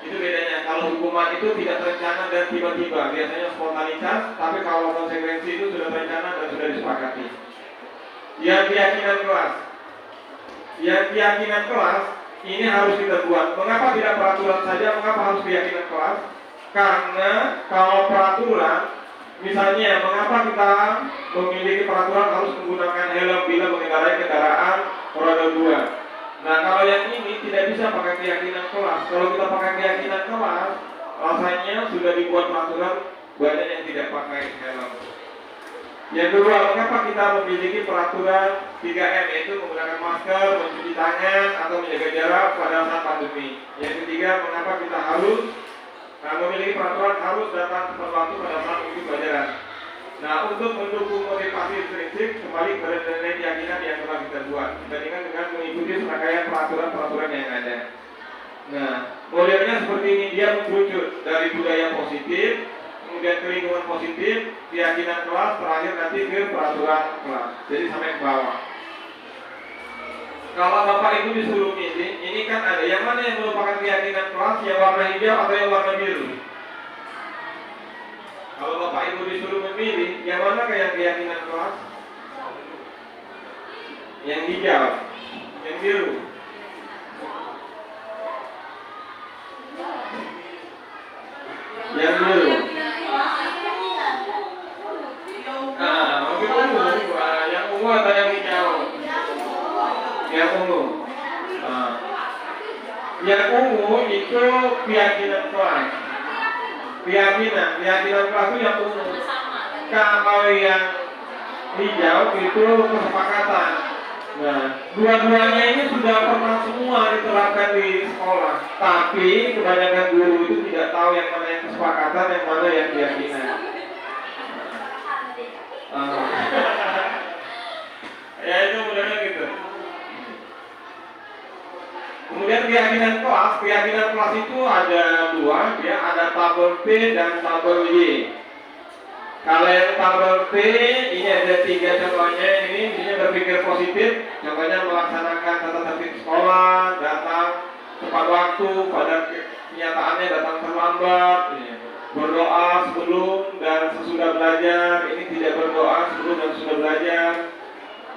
Itu bedanya. Kalau hukuman itu tidak terencana dan tiba-tiba, biasanya spontanitas. Tapi kalau konsekuensi itu sudah terencana dan sudah disepakati. Yang keyakinan kelas ini harus kita buat. Mengapa tidak peraturan saja? Mengapa harus keyakinan kelas? Karena kalau peraturan, misalnya mengapa kita memiliki peraturan harus menggunakan helm bila mengendarai kendaraan roda 2. Nah, kalau yang ini tidak bisa pakai keyakinan kelas. Kalau kita pakai keyakinan kelas, rasanya sudah dibuat peraturan banyak yang tidak pakai helm. Yang kedua, mengapa kita memiliki peraturan 3M, yaitu menggunakan masker, mencuci tangan, atau menjaga jarak pada saat pandemi. Yang ketiga, mengapa kita harus memiliki peraturan harus datang tepat waktu pada saat mengikuti pelajaran. Nah, untuk mendukung motivasi intrinsik, kembali kepada nilai keyakinan yang telah kita buat, dibandingkan dengan mengikuti serangkaian peraturan-peraturan yang ada. Nah, modelnya seperti ini, dia mengerucut dari budaya positif, kemudian ke lingkungan positif, keyakinan kelas, terakhir nanti ke peraturan kelas. Jadi sampai ke bawah. Kalau Bapak Ibu disuruh milih, ini kan ada yang mana yang merupakan keyakinan kelas, yang warna hijau atau yang warna biru? Kalau Bapak Ibu disuruh memilih, yang mana kayak keyakinan kelas? Yang hijau, yang biru. Yang biru. Nah, mungkin ungu, yang ungu atau yang hijau? Yang ungu. Yang ungu itu keyakinan kelas. Keyakinan kelas itu yang ungu. Kalau yang hijau itu kesepakatan. Nah, dua-duanya ini sudah pernah semua diterapkan di sekolah. Tapi kebanyakan guru itu tidak tahu yang mana yang kesepakatan, yang mana yang keyakinan. Ya itu modelnya gitu. Kemudian keyakinan kelas itu ada dua, ya, ada tabel P dan tabel Y. Kalau yang tabel P ini ada 3 contohnya, ini misalnya berpikir positif, contohnya melaksanakan tata tertib sekolah, datang tepat waktu, pada kenyataannya datang terlambat, berdoa sebelum dan sesudah belajar, ini tidak berdoa sebelum dan sesudah belajar.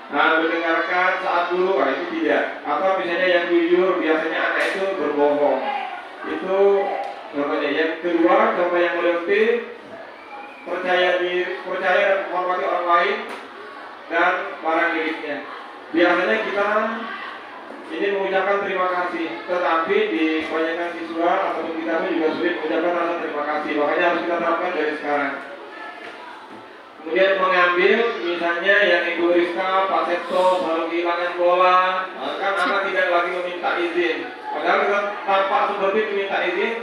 Nah, mendengarkan saat dulu, itu tidak. Atau misalnya yang jujur, biasanya anak itu berbohong. Itu contohnya. Yang kedua, contoh yang model P, percaya dan menghormati orang lain dan barang miliknya. Biasanya kita ini mengucapkan terima kasih, tetapi di kebanyakan siswa ataupun kita pun juga sulit mengucapkan rasa terima kasih. Makanya harus kita terapkan dari sekarang. Kemudian mengambil, misalnya yang Ibu Rizka, Pak Septo selalu kehilangan bola, kan anak tidak lagi meminta izin. Padahal kita tampak seperti meminta izin,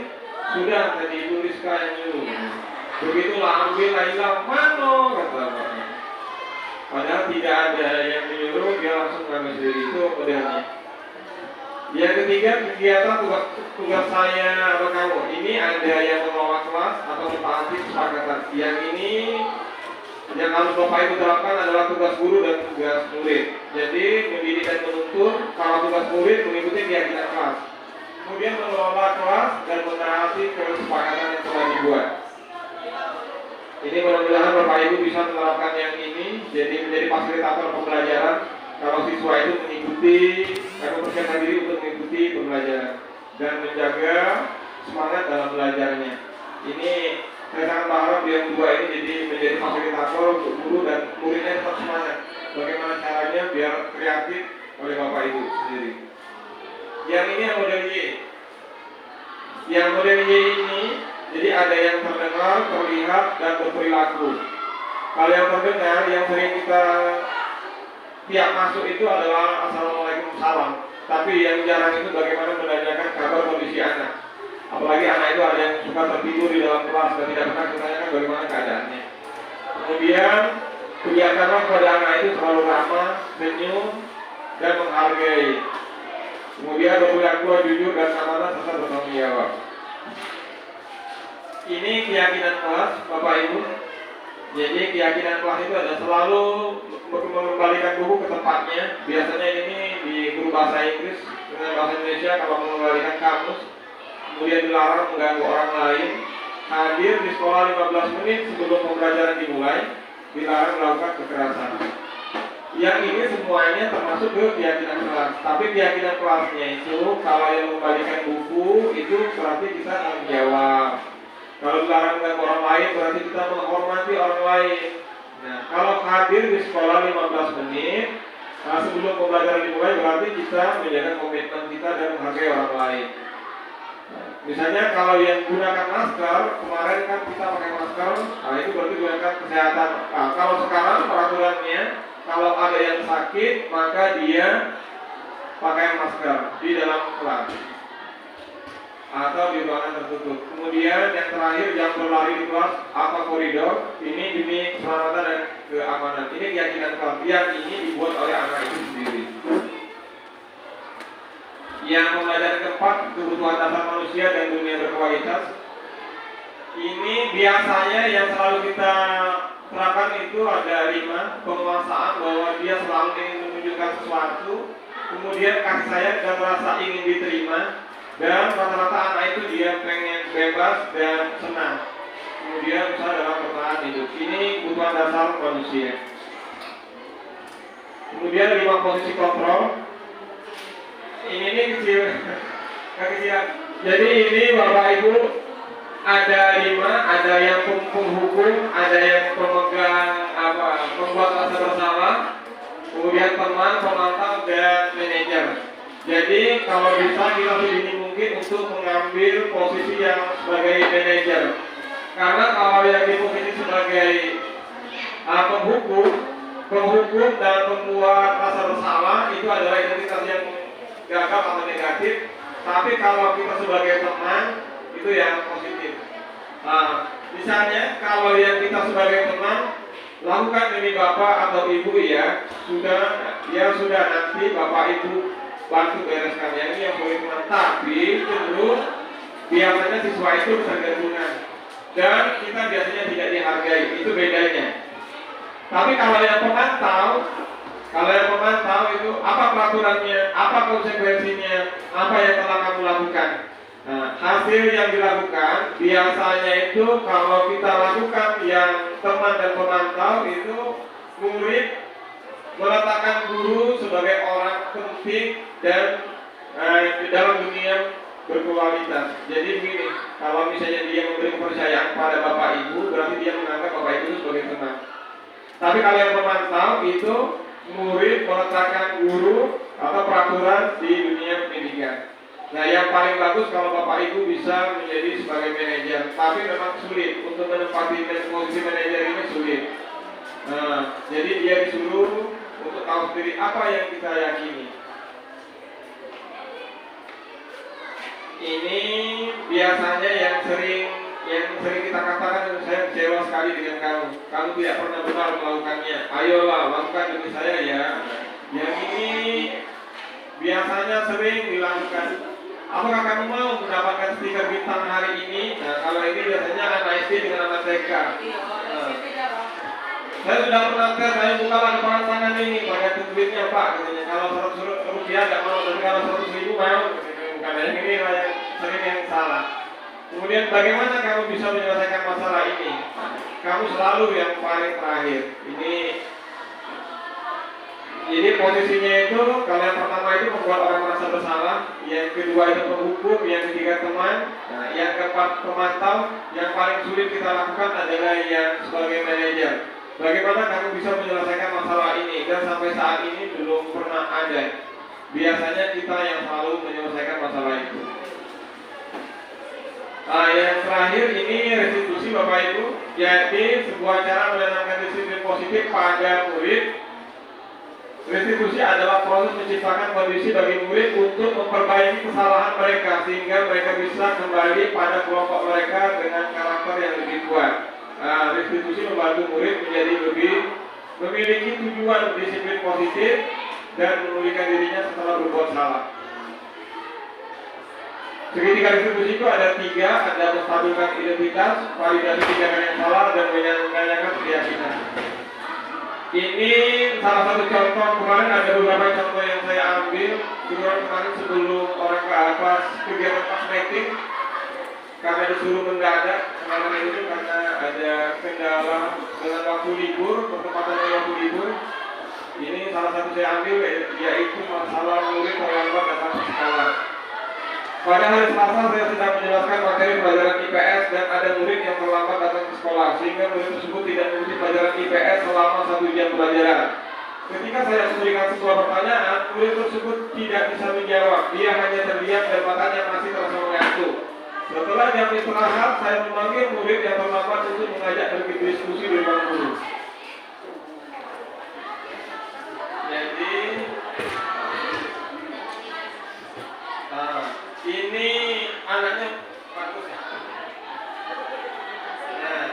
sudah tadi Ibu Rizka yang nyuruh. Begitulah ambil, hilang, mano, kata Bapak. Padahal tidak ada yang menyuruh, dia langsung mengambil sendiri. Itu modelnya. Yang ketiga, kegiatan tugas saya atau kamu. Ini ada yang mengelola kelas atau mentaati kesepakatan. Yang ini yang harus Bapak Ibu terapkan adalah tugas guru dan tugas murid. Jadi mendidik dan menuntun, kalau tugas murid mengikuti keyakinan kelas. Kemudian mengelola kelas dan menaati kesepakatan yang telah dibuat. Ini mudah-mudahan Bapak Ibu bisa menerapkan yang ini, jadi menjadi fasilitator pembelajaran. Kalau siswa itu mengikuti, mempersiapkan diri untuk mengikuti pembelajaran dan menjaga semangat dalam belajarnya. Ini saya sangat berharap yang dua ini jadi menjadi fasilitator untuk guru dan muridnya tetap semangat. Bagaimana caranya biar kreatif oleh Bapak Ibu sendiri. Yang ini yang model Y. Yang model Y ini, jadi ada yang terdengar, terlihat, dan berperilaku. Kalau yang terdengar, yang sering kita tiap masuk itu adalah Assalamualaikum salam. Tapi yang jarang itu bagaimana menanyakan kabar kondisi anak. Apalagi anak itu ada yang suka tertidur di dalam kelas dan tidak pernah ditanyakan bagaimana keadaannya. Kemudian kebiasaanlah kepada anak itu selalu ramah, senyum, dan menghargai. Kemudian berperilaku jujur dan amanah serta bertanggung jawab. Ini keyakinan kelas, Bapak Ibu. Jadi keyakinan kelas itu ada selalu mengembalikan buku ke tempatnya. Biasanya ini di guru bahasa Inggris dengan bahasa Indonesia kalau mengembalikan kamus. Kemudian dilarang mengganggu orang lain. Hadir di sekolah 15 menit sebelum pembelajaran dimulai. Dilarang melakukan kekerasan. Yang ini semuanya termasuk ke keyakinan kelas. Tapi keyakinan kelasnya itu kalau yang mengembalikan buku itu berarti kita tanggung jawab. Kalau dilarang dengan orang lain berarti kita menghormati orang lain. Nah, kalau hadir di sekolah 15 menit sebelum pembelajaran dimulai berarti kita menjaga komitmen kita dan menghargai orang lain. Misalnya kalau yang gunakan masker, kemarin kan kita pakai masker, itu berarti gunakan kesehatan. Nah, kalau sekarang peraturannya, kalau ada yang sakit, maka dia pakai masker di dalam kelas atau di ruangan tertutup. Kemudian yang terakhir, jam berlari di kelas atau koridor, ini demi keselamatan dan keamanan. Ini keyakinan kelas yang ini dibuat oleh anak itu sendiri. Yang pembelajaran keempat, kebutuhan dasar manusia dan dunia berkualitas. Ini biasanya yang selalu kita terapkan itu ada 5, penguasaan, bahwa dia selalu ingin menunjukkan sesuatu, kemudian kasih sayang dan rasa ingin diterima, dan rata-rata anak itu dia pengen bebas dan senang, kemudian usaha dalam bertahan hidup. Ini kebutuhan dasar manusia. Kemudian 5 posisi kontrol. Ini kecil, kecil. Jadi ini Bapak Ibu ada 5, ada yang penghukum, ada yang pemegang pembuat rasa bersalah, kemudian teman, pemantau, dan manajer. Jadi kalau bisa kita sedini mungkin untuk mengambil posisi yang sebagai manajer. Karena kalau yang di posisi sebagai penghukum dan pembuat rasa bersalah itu adalah identitas yang gagal atau negatif. Tapi kalau kita sebagai teman itu yang positif. Misalnya kalau yang kita sebagai teman lakukan ini Bapak atau Ibu sudah nanti Bapak Ibu bantu bereskan yang ini yang boleh teman. Tapi terus biasanya siswa itu bisa gabungan dan kita biasanya tidak dihargai, itu bedanya. Tapi kalau yang pemantau itu apa peraturannya, apa konsekuensinya, apa yang telah kamu lakukan. Nah, hasil yang dilakukan biasanya itu kalau kita lakukan yang teman dan pemantau itu murid meletakkan guru sebagai orang penting dan di dalam dunia berkualitas. Jadi begini, kalau misalnya dia memberi kepercayaan pada Bapak Ibu, berarti dia menganggap Bapak Ibu sebagai teman. Tapi kalau yang memantau itu murid meletakkan guru atau peraturan di dunia pendidikan. Nah, yang paling bagus kalau Bapak Ibu bisa menjadi sebagai manajer. Tapi memang sulit untuk menempati posisi manajer ini sulit. Jadi dia disuruh untuk tahu sendiri apa yang kita yakini. Ini biasanya yang sering kita katakan, saya kecewa sekali dengan kamu. Kamu tidak pernah benar melakukannya. Ayolah, lakukan demi saya ya. Yang ini biasanya sering dilakukan. Apakah kamu mau mendapatkan stiker bintang hari ini? Nah, kalau ini biasanya anak SD dengan anak TK. Saya sudah pernah tes, saya bukalah depan tangan ini, pakai duitnya Pak, katanya. Kalau 100 rupiah tidak mau, tapi kalau 100 ribu mau. Bukan yang ini yang sering yang salah. Kemudian bagaimana kamu bisa menyelesaikan masalah ini? Kamu selalu yang paling terakhir. Jadi posisinya itu, kalau yang pertama itu membuat orang merasa bersalah, yang kedua itu penghukum, yang ketiga teman, nah, yang keempat pemantau, yang paling sulit kita lakukan adalah yang sebagai manajer. Bagaimana kamu bisa menyelesaikan masalah ini? Dan sampai saat ini belum pernah ada. Biasanya kita yang selalu menyelesaikan masalah itu. Yang terakhir ini restitusi Bapak Ibu, yaitu sebuah cara menanamkan disiplin positif pada murid. Restitusi adalah proses menciptakan kondisi bagi murid untuk memperbaiki kesalahan mereka sehingga mereka bisa kembali pada kelompok mereka dengan karakter yang lebih kuat. Restitusi membantu murid menjadi lebih memiliki tujuan disiplin positif dan memulihkan dirinya setelah berbuat salah. Segitiga restitusi itu ada 3, ada menstabilkan identitas, validasi tindakan yang salah, dan menanyakan keyakinan. Ini salah satu contoh. Kemarin ada beberapa contoh yang saya ambil. Kemarin sebelum orang ke atas kegiatan pas meeting, karena disuruh mendadak kemarin itu karena ada kendala dengan waktu libur, bertepatan dengan waktu libur. Ini salah satu saya ambil, yaitu masalah murid terlambat datang ke sekolah. Pada hari Selasa saya sedang menjelaskan materi pelajaran IPS dan ada murid yang terlambat datang ke sekolah sehingga murid tersebut tidak mengikuti pelajaran IPS selama 1 jam pelajaran. Ketika saya memberikan sebuah pertanyaan, murid tersebut tidak bisa menjawab. Dia hanya terdiam dan matanya masih terasa mengantuk. Setelah jam istirahat, saya memanggil murid yang terlambat untuk mengajak berdiskusi di ruang guru. Jadi, ini anaknya bagus ya. Nah,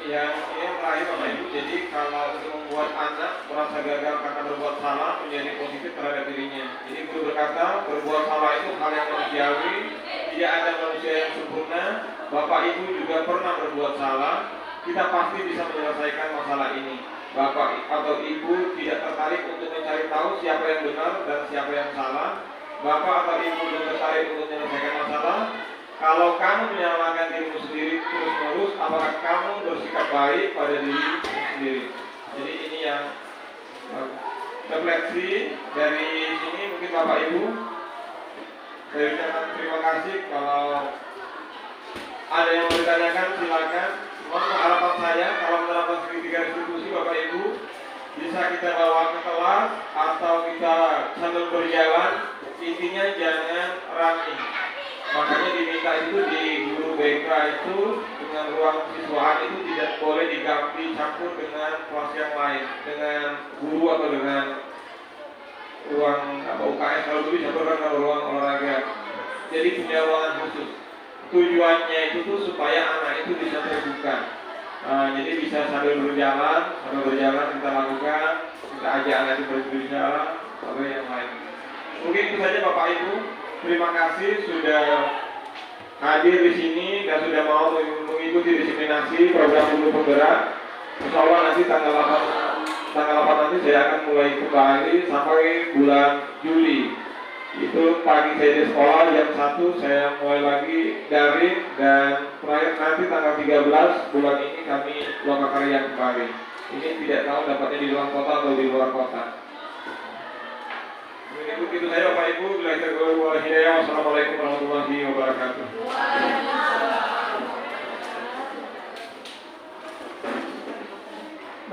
yang terakhir Bapak Ibu, jadi kalau untuk membuat anak merasa gagal karena berbuat salah menjadi positif terhadap dirinya. Jadi guru berkata, berbuat salah itu hal yang manusiawi, tidak ada manusia yang sempurna. Bapak Ibu juga pernah berbuat salah, kita pasti bisa menyelesaikan masalah ini. Bapak atau Ibu tidak tertarik untuk mencari tahu siapa yang benar dan siapa yang salah. Bapak atau Ibu belum tertarik untuk menyelesaikan masalah. Kalau kamu menyalahkan dirimu sendiri terus-menerus, apakah kamu bersikap baik pada dirimu sendiri? Jadi ini yang refleksi dari sini. Mungkin Bapak Ibu, saya ucapkan terima kasih. Kalau ada yang mau ditanyakan silakan. Mohon harapan saya kalau menerapkan segitiga restitusi Bapak Ibu bisa kita bawa ke kelas atau kita sambil berjalan. Intinya jangan rame. Makanya diminta itu di guru BK itu dengan ruang siswaan itu tidak boleh dicampur dengan kelas yang lain, dengan guru atau dengan ruang UKS. Kalau dulu dicampurkan dengan ruang olahraga. Jadi punya ruangan khusus. Tujuannya itu tuh supaya anak itu bisa terbuka. Jadi bisa sambil berjalan kita lakukan, kita ajak anak itu berbicara atau yang lain. Mungkin itu saja Bapak Ibu. Terima kasih sudah hadir di sini dan sudah mau mengikuti diseminasi program guru penggerak. Insya Allah nanti tanggal 8 nanti saya akan mulai kembali sampai bulan Juli. Itu pagi saya di sekolah jam 1 saya mulai lagi daring dan terakhir nanti tanggal 13 bulan ini kami lokakarya kembali. Ini tidak tahu dapatnya di luar kota atau di luar kota. Begitu saya Bapak Ibu, Wassalamualaikum warahmatullahi wabarakatuh.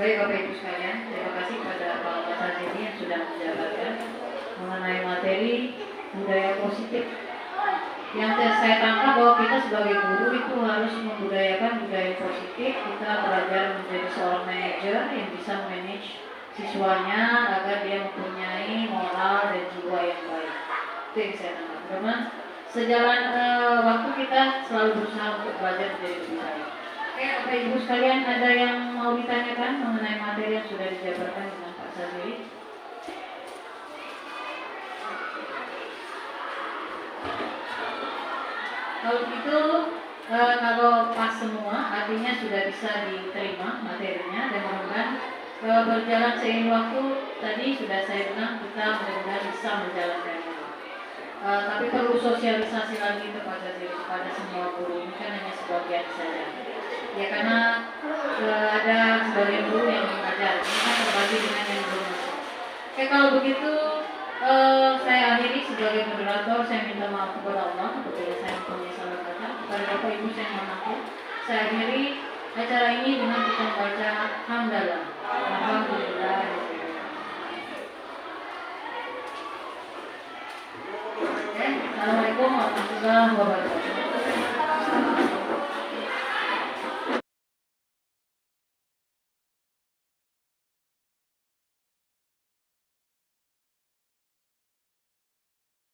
Baik Bapak Ibu sekalian, terima kasih kepada Pak Sajini yang sudah menjabarkan mengenai materi budaya positif. Yang saya tangkap bahwa kita sebagai guru itu harus membudayakan budaya positif. Kita belajar menjadi seorang manajer yang bisa manage siswanya agar dia mempunyai moral dan jiwa yang baik. Itu yang saya tangkap. Karena sejalan waktu kita selalu berusaha untuk belajar menjadi lebih baik. Oke, Bapak Ibu sekalian, ada yang mau ditanyakan mengenai materi yang sudah dijabarkan dengan Pak Sajiri? Kalau begitu, kalau pas semua, artinya sudah bisa diterima materinya dan mudah-mudahan berjalan seiring waktu. Tadi sudah saya bilang kita mudah-mudahan bisa menjalankannya. Tapi perlu sosialisasi lagi kepada semua guru, ini kan hanya sebagian saja. Ya karena ada sebagian guru yang mengajar, ini kan berbagi dengan yang belum masuk. Oke, kalau begitu saya akhiri sebagai moderator. Saya minta maaf kepada Allah apabila saya mempunyai salah kata. Kepada Bapak Ibu saya mohon maaf. Saya akhiri acara ini dengan kita membaca hamdalah. Alhamdulillah. Assalamualaikum warahmatullahi wabarakatuh.